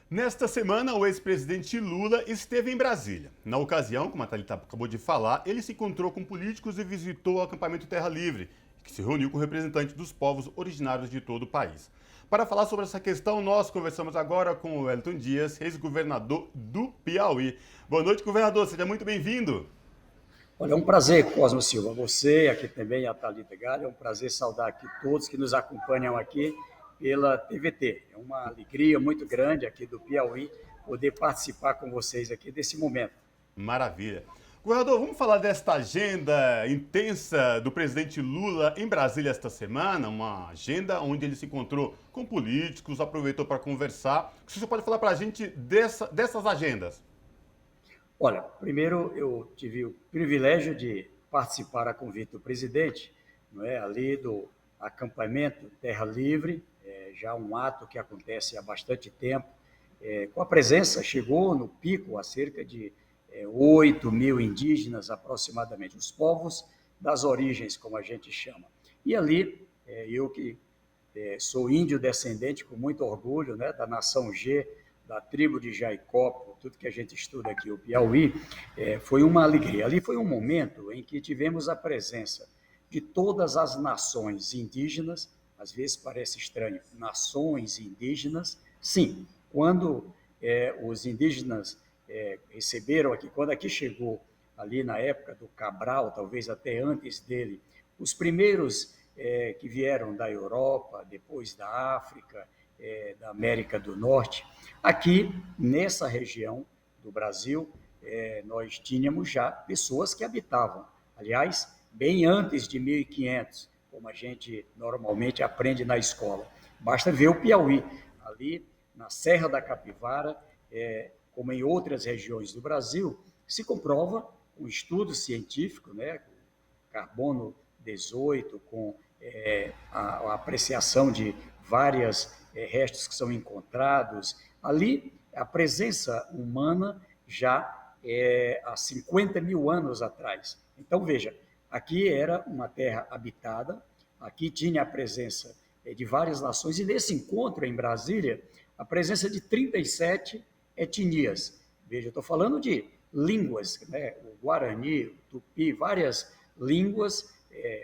Nesta semana, o ex-presidente Lula esteve em Brasília. Na ocasião, como a Thalita acabou de falar, ele se encontrou com políticos e visitou o acampamento Terra Livre, que se reuniu com representantes dos povos originários de todo o país. Para falar sobre essa questão, nós conversamos agora com o Wellington Dias, ex-governador do Piauí. Boa noite, governador, seja muito bem-vindo. Olha, é um prazer, Cosmo Silva, você, aqui também, a Thalita Galha, é um prazer saudar aqui todos que nos acompanham aqui pela TVT. É uma alegria muito grande aqui do Piauí poder participar com vocês aqui desse momento. Maravilha. Governador, vamos falar desta agenda intensa do presidente Lula em Brasília esta semana, uma agenda onde ele se encontrou com políticos, aproveitou para conversar. O que você pode falar para a gente dessas agendas? Olha, primeiro eu tive o privilégio de participar a convite do presidente, não é, ali do acampamento Terra Livre, já um ato que acontece há bastante tempo, com a presença, chegou no pico a cerca de 8 mil indígenas aproximadamente, os povos das origens, como a gente chama. E ali, eu que sou índio descendente com muito orgulho, né, da nação G, da tribo de Jaicopo, tudo que a gente estuda aqui, o Piauí, foi uma alegria. Ali foi um momento em que tivemos a presença de todas as nações indígenas, às vezes parece estranho, nações indígenas, sim, quando os indígenas receberam aqui, quando aqui chegou, ali na época do Cabral, talvez até antes dele, os primeiros que vieram da Europa, depois da África, da América do Norte. Aqui, nessa região do Brasil, nós tínhamos já pessoas que habitavam. Aliás, bem antes de 1500, como a gente normalmente aprende na escola. Basta ver o Piauí, ali na Serra da Capivara, como em outras regiões do Brasil, se comprova um estudo científico, né, carbono 18, com a apreciação de vários restos que são encontrados. Ali, a presença humana já há 50 mil anos atrás. Então, veja, aqui era uma terra habitada, aqui tinha a presença de várias nações, e nesse encontro em Brasília, a presença de 37 etnias. Veja, eu estou falando de línguas, né? O Guarani, o Tupi, várias línguas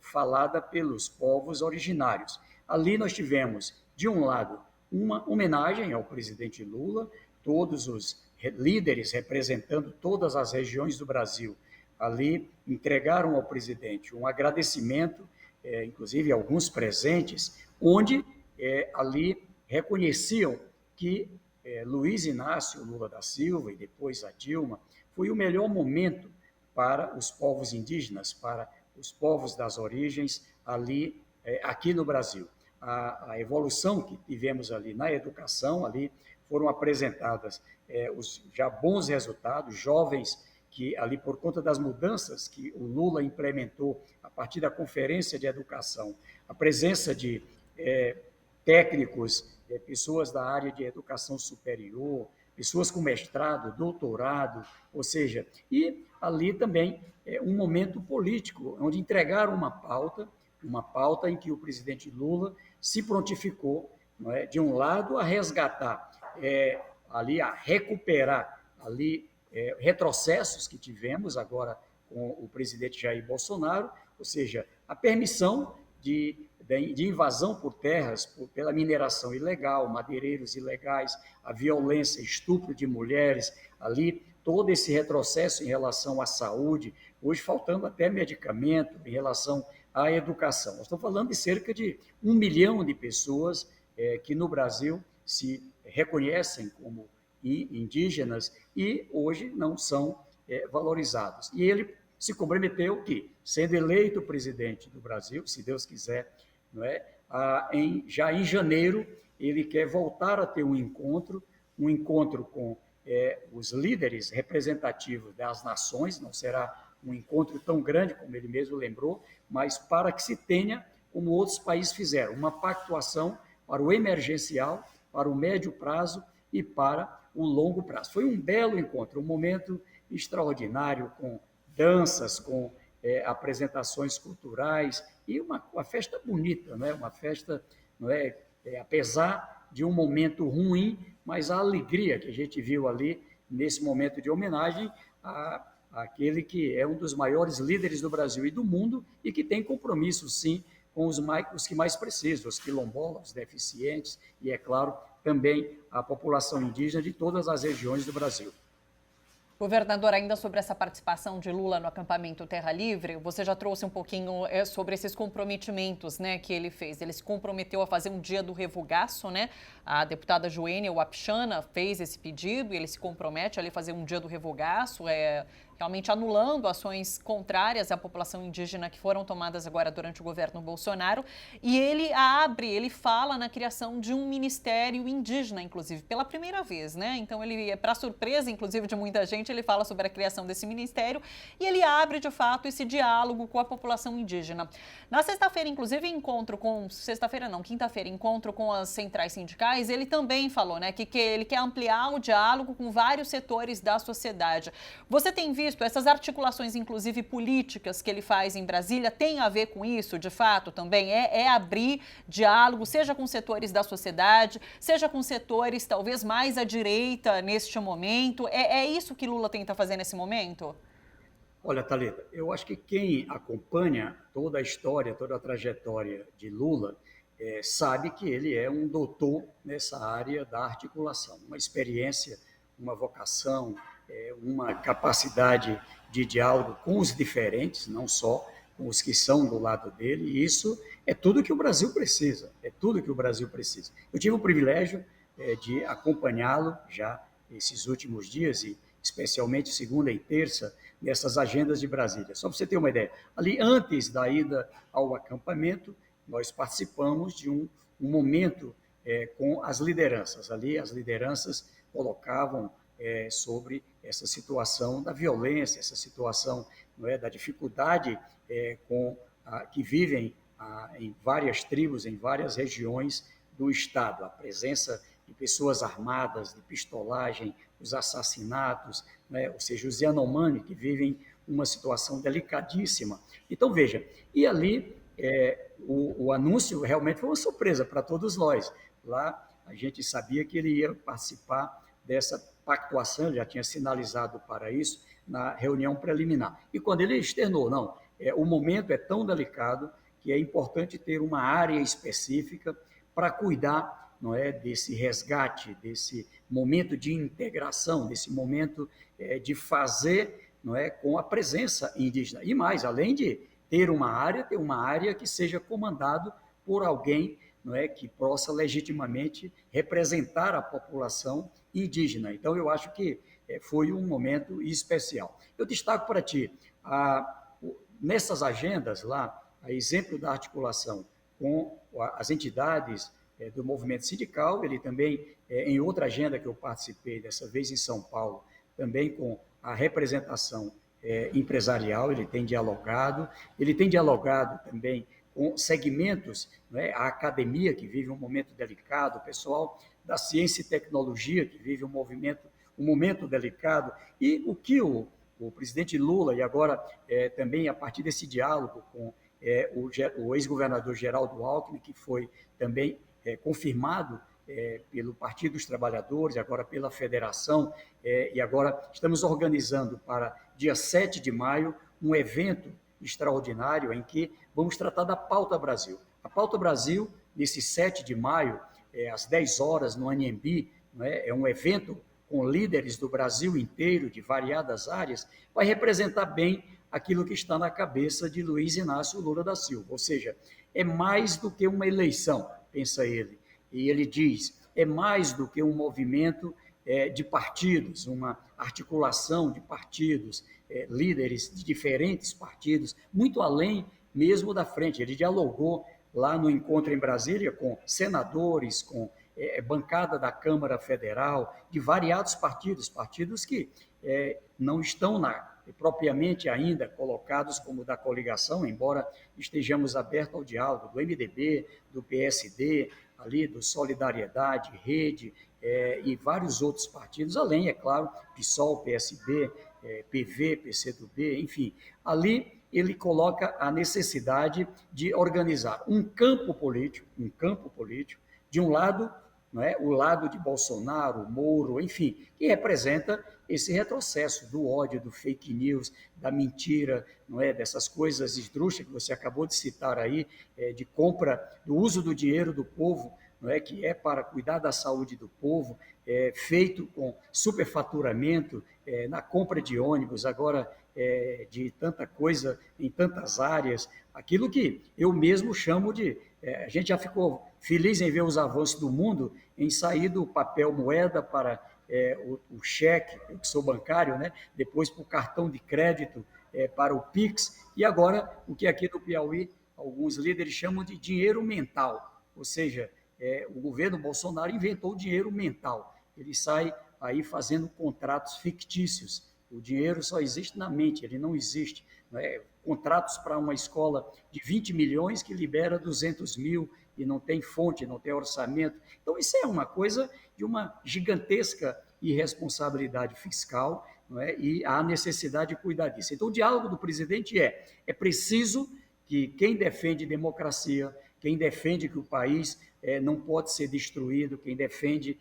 faladas pelos povos originários. Ali nós tivemos, de um lado, uma homenagem ao presidente Lula, todos os líderes representando todas as regiões do Brasil ali entregaram ao presidente um agradecimento, inclusive alguns presentes, onde ali reconheciam que Luiz Inácio Lula da Silva e depois a Dilma foi o melhor momento para os povos indígenas, para os povos das origens ali, aqui no Brasil. A evolução que tivemos ali na educação, ali foram apresentadas os já bons resultados, jovens que ali por conta das mudanças que o Lula implementou a partir da Conferência de Educação, a presença de técnicos, pessoas da área de educação superior, pessoas com mestrado, doutorado, ou seja, e ali também um momento político, onde entregaram uma pauta em que o presidente Lula se prontificou, não é, de um lado, a resgatar, ali a recuperar ali retrocessos que tivemos agora com o presidente Jair Bolsonaro, ou seja, a permissão de invasão por terras, pela mineração ilegal, madeireiros ilegais, a violência, estupro de mulheres, ali todo esse retrocesso em relação à saúde, hoje faltando até medicamento em relação à educação. Nós estamos falando de cerca de 1 milhão de pessoas que no Brasil se reconhecem como indígenas e hoje não são valorizados. E ele se comprometeu que, sendo eleito presidente do Brasil, se Deus quiser, não é? Já em janeiro, ele quer voltar a ter um encontro com os líderes representativos das nações, não será um encontro tão grande como ele mesmo lembrou, mas para que se tenha, como outros países fizeram, uma pactuação para o emergencial, para o médio prazo e para o longo prazo. Foi um belo encontro, um momento extraordinário, com danças, com apresentações culturais e uma festa bonita, não é? Uma festa, não é? Apesar de um momento ruim, mas a alegria que a gente viu ali nesse momento de homenagem àquele que é um dos maiores líderes do Brasil e do mundo e que tem compromisso, sim, com os que mais precisam, os quilombolas, os deficientes e, é claro, também a população indígena de todas as regiões do Brasil. Governador, ainda sobre essa participação de Lula no acampamento Terra Livre, você já trouxe um pouquinho sobre esses comprometimentos, né, que ele fez. Ele se comprometeu a fazer um dia do revogaço, né? A deputada Joênia Wapichana fez esse pedido e ele se compromete a fazer um dia do revogaço, realmente anulando ações contrárias à população indígena que foram tomadas agora durante o governo Bolsonaro. E ele fala na criação de um ministério indígena, inclusive, pela primeira vez, né? Então, para surpresa, inclusive, de muita gente, ele fala sobre a criação desse ministério e ele abre, de fato, esse diálogo com a população indígena. Na sexta-feira, inclusive, quinta-feira, encontro com as centrais sindicais, ele também falou, né, que ele quer ampliar o diálogo com vários setores da sociedade. Você tem visto essas articulações, inclusive políticas, que ele faz em Brasília, tem a ver com isso, de fato, também? É abrir diálogo, seja com setores da sociedade, seja com setores talvez mais à direita neste momento. É isso que Lula tenta fazer nesse momento? Olha, Thalita, eu acho que quem acompanha toda a história, toda a trajetória de Lula, sabe que ele é um doutor nessa área da articulação, uma experiência, uma vocação, uma capacidade de diálogo com os diferentes, não só com os que são do lado dele, e isso é tudo que o Brasil precisa, Eu tive o privilégio de acompanhá-lo já esses últimos dias, e especialmente segunda e terça, nessas agendas de Brasília. Só para você ter uma ideia, ali antes da ida ao acampamento, nós participamos de um momento com as lideranças. Ali as lideranças colocavam sobre essa situação da violência, essa situação, não é, da dificuldade que vivem em várias tribos, em várias regiões do Estado. A presença de pessoas armadas, de pistolagem, os assassinatos, né? Ou seja, os Yanomami, que vivem uma situação delicadíssima. Então, veja, e ali o anúncio realmente foi uma surpresa para todos nós. Lá a gente sabia que ele ia participar dessa pactuação, já tinha sinalizado para isso na reunião preliminar. E quando ele externou, não, o momento é tão delicado que é importante ter uma área específica para cuidar, não é, desse resgate, desse momento de integração, desse momento de fazer, não é, com a presença indígena. E mais, além de ter uma área que seja comandado por alguém, não é, que possa legitimamente representar a população indígena. Então, eu acho que foi um momento especial. Eu destaco para ti, nessas agendas lá, a exemplo da articulação com as entidades do movimento sindical, ele também, em outra agenda que eu participei, dessa vez em São Paulo, também com a representação empresarial, ele tem dialogado também com segmentos, né, a academia, que vive um momento delicado, o pessoal da ciência e tecnologia, que vive um momento delicado, e o que o presidente Lula, e agora também a partir desse diálogo com o ex-governador Geraldo Alckmin, que foi também confirmado pelo Partido dos Trabalhadores, agora pela Federação, e agora estamos organizando para dia 7 de maio um evento extraordinário em que vamos tratar da Pauta Brasil. A Pauta Brasil, nesse 7 de maio, às 10 horas, no Anhembi, é um evento com líderes do Brasil inteiro, de variadas áreas, vai representar bem aquilo que está na cabeça de Luiz Inácio Lula da Silva. Ou seja, é mais do que uma eleição, pensa ele. E ele diz, é mais do que um movimento de partidos, uma articulação de partidos, líderes de diferentes partidos, muito além mesmo da frente. Ele dialogou lá no encontro em Brasília com senadores, com bancada da Câmara Federal, de variados partidos que não estão propriamente ainda colocados como da coligação, embora estejamos abertos ao diálogo, do MDB, do PSD, ali do Solidariedade, Rede, e vários outros partidos, além, é claro, PSOL, PSB, PV, PCdoB, enfim. Ali ele coloca a necessidade de organizar um campo político, de um lado, não é? O lado de Bolsonaro, Moro, enfim, que representa esse retrocesso do ódio, do fake news, da mentira, não é? Dessas coisas esdrúxulas que você acabou de citar aí, de compra, do uso do dinheiro do povo, não é? Que é para cuidar da saúde do povo, feito com superfaturamento, na compra de ônibus, agora de tanta coisa em tantas áreas, aquilo que eu mesmo chamo de... a gente já ficou feliz em ver os avanços do mundo, em sair do papel moeda para o cheque, eu que sou bancário, né? Depois para o cartão de crédito, para o Pix, e agora o que aqui no Piauí alguns líderes chamam de dinheiro mental, ou seja, o governo Bolsonaro inventou o dinheiro mental, ele sai aí fazendo contratos fictícios, o dinheiro só existe na mente, ele não existe, né? Contratos para uma escola de 20 milhões que libera 200 mil e não tem fonte, não tem orçamento. Então, isso é uma coisa de uma gigantesca irresponsabilidade fiscal, não é? E há necessidade de cuidar disso. Então, o diálogo do presidente é preciso que quem defende democracia, quem defende que o país não pode ser destruído, quem defende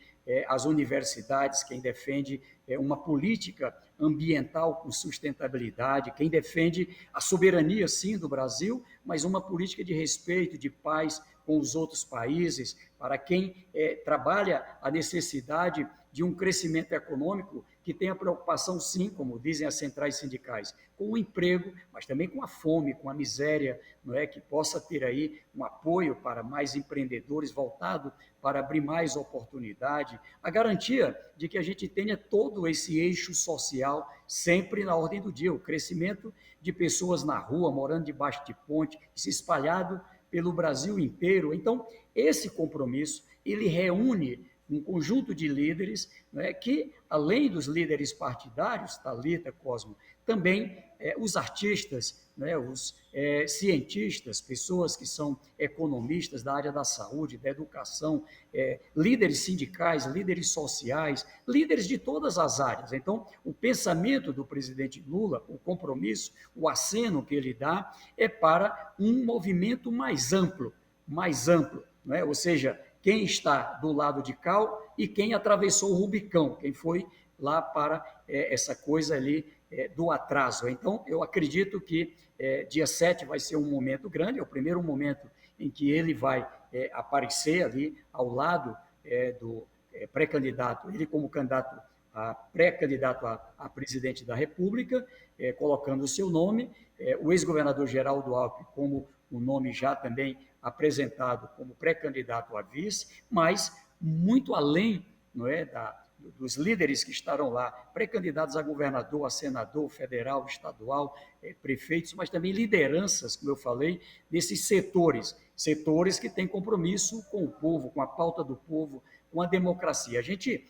as universidades, quem defende uma política ambiental com sustentabilidade, quem defende a soberania, sim, do Brasil, mas uma política de respeito, de paz com os outros países, para quem trabalha a necessidade de um crescimento econômico que tenha preocupação, sim, como dizem as centrais sindicais, com o emprego, mas também com a fome, com a miséria, não é? Que possa ter aí um apoio para mais empreendedores voltado para abrir mais oportunidade, a garantia de que a gente tenha todo esse eixo social sempre na ordem do dia, o crescimento de pessoas na rua, morando debaixo de ponte, se espalhado pelo Brasil inteiro. Então, esse compromisso, ele reúne um conjunto de líderes, né, que, além dos líderes partidários, Thalita, Cosmo, também os artistas, né, os cientistas, pessoas que são economistas da área da saúde, da educação, líderes sindicais, líderes sociais, líderes de todas as áreas. Então, o pensamento do presidente Lula, o compromisso, o aceno que ele dá é para um movimento mais amplo, não é? Ou seja, quem está do lado de cá e quem atravessou o Rubicão, quem foi lá para essa coisa ali do atraso. Então, eu acredito que dia 7 vai ser um momento grande, é o primeiro momento em que ele vai aparecer ali ao lado do pré-candidato, ele como candidato pré-candidato a presidente da República, colocando o seu nome, o ex-governador Geraldo Alckmin como o nome já também apresentado como pré-candidato a vice, mas muito além, não é, dos líderes que estarão lá, pré-candidatos a governador, a senador, federal, estadual, prefeitos, mas também lideranças, como eu falei, desses setores que têm compromisso com o povo, com a pauta do povo, com a democracia. A gente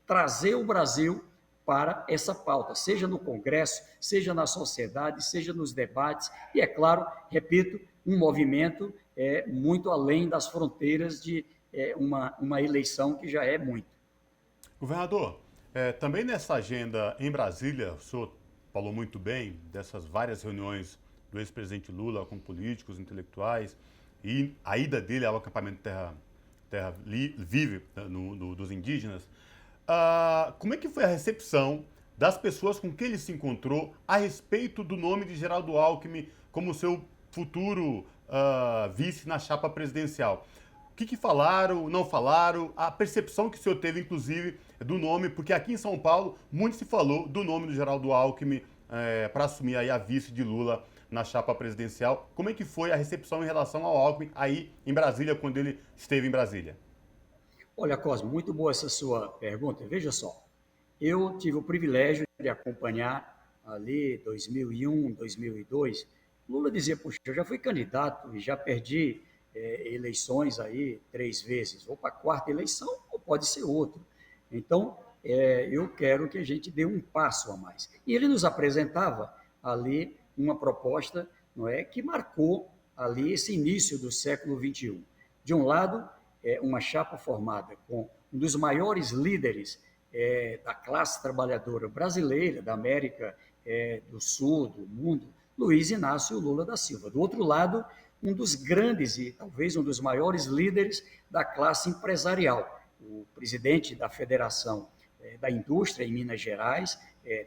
trazer o Brasil para essa pauta, seja no Congresso, seja na sociedade, seja nos debates, e, é claro, repito, um movimento muito além das fronteiras de uma eleição que já é muito. Governador, também nessa agenda em Brasília, o senhor falou muito bem dessas várias reuniões do ex-presidente Lula com políticos, intelectuais, e a ida dele ao acampamento Terra Vive dos indígenas. Como é que foi a recepção das pessoas com quem ele se encontrou a respeito do nome de Geraldo Alckmin como seu futuro vice na chapa presidencial? O que falaram, não falaram, a percepção que o senhor teve, inclusive, do nome, porque aqui em São Paulo muito se falou do nome do Geraldo Alckmin para assumir aí a vice de Lula na chapa presidencial. Como é que foi a recepção em relação ao Alckmin aí em Brasília, quando ele esteve em Brasília? Olha, Cosmo, muito boa essa sua pergunta. Veja só, eu tive o privilégio de acompanhar ali 2001, 2002. Lula dizia, puxa, eu já fui candidato e já perdi eleições aí 3 vezes. Vou para a 4ª eleição ou pode ser outro. Então, eu quero que a gente dê um passo a mais. E ele nos apresentava ali uma proposta, não é, que marcou ali esse início do século XXI. De um lado, uma chapa formada com um dos maiores líderes da classe trabalhadora brasileira, da América do Sul, do mundo, Luiz Inácio Lula da Silva. Do outro lado, um dos grandes e talvez um dos maiores líderes da classe empresarial, o presidente da Federação da Indústria em Minas Gerais,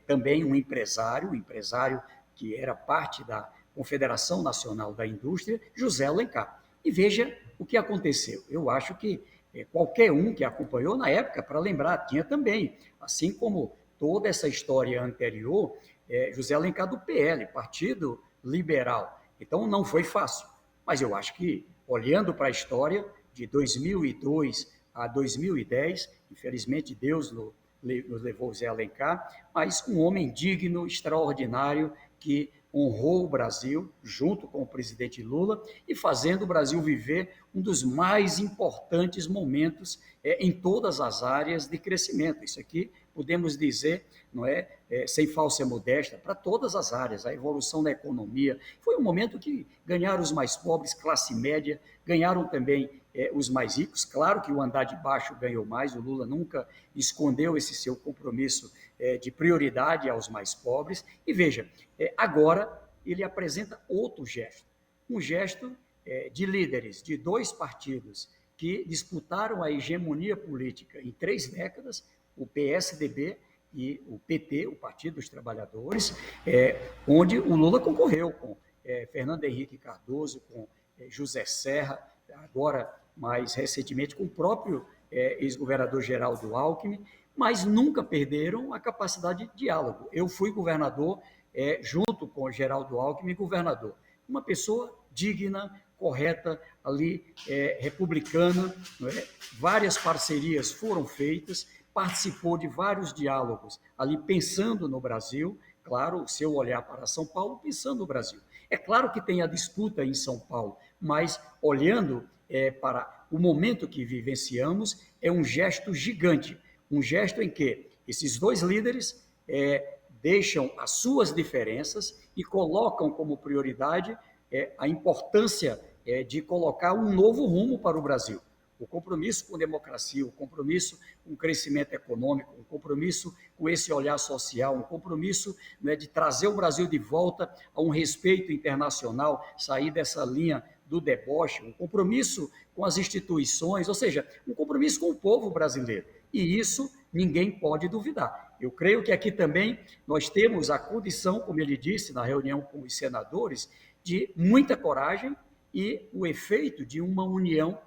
também um empresário que era parte da Confederação Nacional da Indústria, José Alencar. E veja o que aconteceu. Eu acho que qualquer um que acompanhou na época, para lembrar, tinha também, assim como toda essa história anterior, José Alencar do PL, Partido Liberal. Então, não foi fácil. Mas eu acho que, olhando para a história de 2002 a 2010, infelizmente Deus nos levou Zé Alencar, mas um homem digno, extraordinário, que honrou o Brasil, junto com o presidente Lula, e fazendo o Brasil viver um dos mais importantes momentos em todas as áreas de crescimento. Isso aqui podemos dizer, não sem falsa modéstia, para todas as áreas, a evolução da economia. Foi um momento que ganharam os mais pobres, classe média, ganharam também os mais ricos. Claro que o andar de baixo ganhou mais, o Lula nunca escondeu esse seu compromisso de prioridade aos mais pobres. E veja, agora ele apresenta outro gesto, um gesto de líderes de dois partidos que disputaram a hegemonia política em 3 décadas, o PSDB e o PT, o Partido dos Trabalhadores, onde o Lula concorreu com Fernando Henrique Cardoso, com José Serra, agora mais recentemente com o próprio ex-governador Geraldo Alckmin, mas nunca perderam a capacidade de diálogo. Eu fui governador junto com o Geraldo Alckmin, governador. Uma pessoa digna, correta, ali, republicana, várias parcerias foram feitas, participou de vários diálogos, ali pensando no Brasil, claro, o seu olhar para São Paulo, pensando no Brasil. É claro que tem a disputa em São Paulo, mas olhando para o momento que vivenciamos, é um gesto gigante, um gesto em que esses dois líderes deixam as suas diferenças e colocam como prioridade a importância de colocar um novo rumo para o Brasil. O compromisso com a democracia, o compromisso com o crescimento econômico, um compromisso com esse olhar social, um compromisso de trazer o Brasil de volta a um respeito internacional, sair dessa linha do deboche, um compromisso com as instituições, ou seja, um compromisso com o povo brasileiro. E isso ninguém pode duvidar. Eu creio que aqui também nós temos a condição, como ele disse na reunião com os senadores, de muita coragem e o efeito de uma união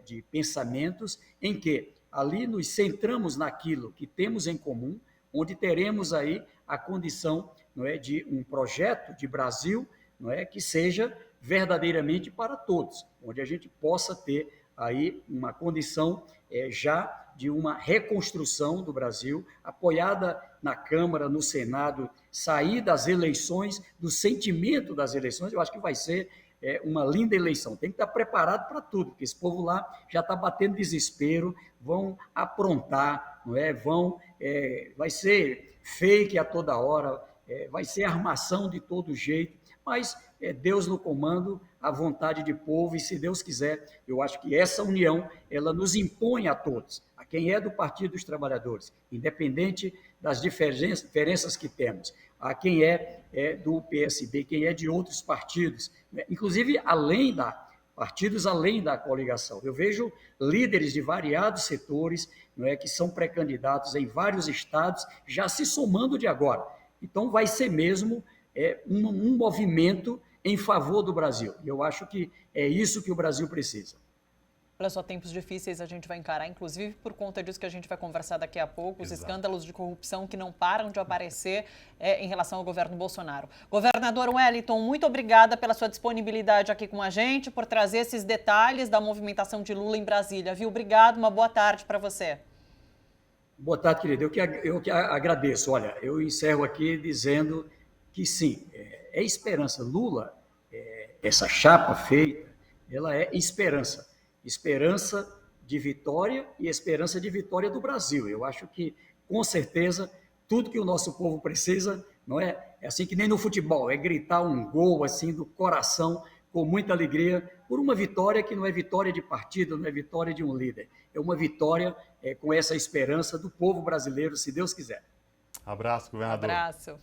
de pensamentos em que ali nos centramos naquilo que temos em comum, onde teremos aí a condição de um projeto de Brasil que seja verdadeiramente para todos, onde a gente possa ter aí uma condição já de uma reconstrução do Brasil, apoiada na Câmara, no Senado, sair das eleições, do sentimento das eleições. Eu acho que vai ser uma linda eleição. Tem que estar preparado para tudo, porque esse povo lá já está batendo desespero, vão aprontar, vai ser fake a toda hora, vai ser armação de todo jeito, mas Deus no comando, a vontade de povo, e se Deus quiser, eu acho que essa união, ela nos impõe a todos, a quem é do Partido dos Trabalhadores, independente das diferenças que temos, a quem é do PSB, quem é de outros partidos, inclusive partidos além da coligação. Eu vejo líderes de variados setores, que são pré-candidatos em vários estados, já se somando de agora. Então, vai ser mesmo um movimento em favor do Brasil. E eu acho que é isso que o Brasil precisa. Olha só, tempos difíceis a gente vai encarar, inclusive por conta disso que a gente vai conversar daqui a pouco, os escândalos de corrupção que não param de aparecer em relação ao governo Bolsonaro. Governador Wellington, muito obrigada pela sua disponibilidade aqui com a gente, por trazer esses detalhes da movimentação de Lula em Brasília, viu? Obrigado, uma boa tarde para você. Boa tarde, querido. Eu que agradeço. Olha, eu encerro aqui dizendo que sim, é esperança. Lula, essa chapa feita, ela é esperança. Esperança de vitória e esperança de vitória do Brasil. Eu acho que, com certeza, tudo que o nosso povo precisa, não é assim que nem no futebol, é gritar um gol assim do coração, com muita alegria, por uma vitória que não é vitória de partido, não é vitória de um líder. É uma vitória com essa esperança do povo brasileiro, se Deus quiser. Abraço, governador. Abraço.